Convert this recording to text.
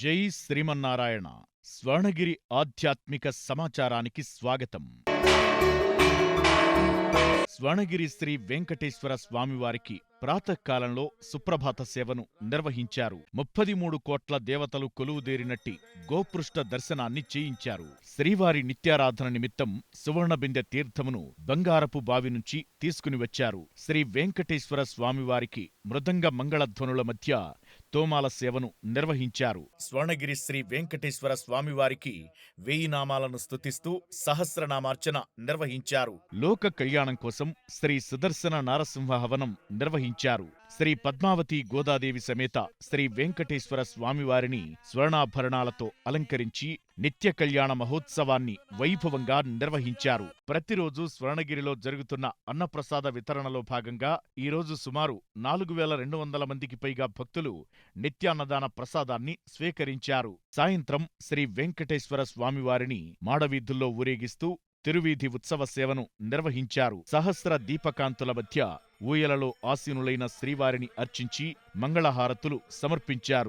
జై శ్రీమన్నారాయణ. స్వర్ణగిరి ఆధ్యాత్మిక సమాచారానికి స్వాగతం. స్వర్ణగిరి శ్రీ వెంకటేశ్వర స్వామివారికి ప్రాతకాలంలో సుప్రభాత సేవను నిర్వహించారు. 33 కోట్ల దేవతలు కొలువుదేరినట్టి గోపృష్ఠ దర్శనాన్ని చేయించారు. శ్రీవారి నిత్యారాధన నిమిత్తం సువర్ణబిందె తీర్థమును బంగారపు బావి నుంచి తీసుకుని వచ్చారు. శ్రీ వెంకటేశ్వర స్వామివారికి మృదంగ మంగళధ్వనుల మధ్య తోమాల సేవను నిర్వహించారు. స్వర్ణగిరి శ్రీ వెంకటేశ్వర స్వామివారికి 1000 నామాలను స్తుతిస్తూ సహస్రనామార్చన నిర్వహించారు. లోక కళ్యాణం కోసం శ్రీ సుదర్శన నారసింహ హవనం నిర్వహించారు. శ్రీ పద్మావతి గోదాదేవి సమేత శ్రీ వెంకటేశ్వర స్వామివారిని స్వర్ణాభరణాలతో అలంకరించి నిత్య కళ్యాణ మహోత్సవాన్ని వైభవంగా నిర్వహించారు. ప్రతిరోజు స్వర్ణగిరిలో జరుగుతున్న అన్నప్రసాద వితరణలో భాగంగా ఈరోజు సుమారు 4200 మందికి పైగా భక్తులు నిత్యాన్నదాన ప్రసాదాన్ని స్వీకరించారు. సాయంత్రం శ్రీ వెంకటేశ్వర స్వామివారిని మాడవీధుల్లో ఊరేగిస్తూ తిరువీధి ఉత్సవ సేవను నిర్వహించారు. సహస్ర దీపకాంతుల మధ్య ఊయలలో ఆసీనులైన శ్రీవారిని అర్చించి మంగళహారతులు సమర్పించారు.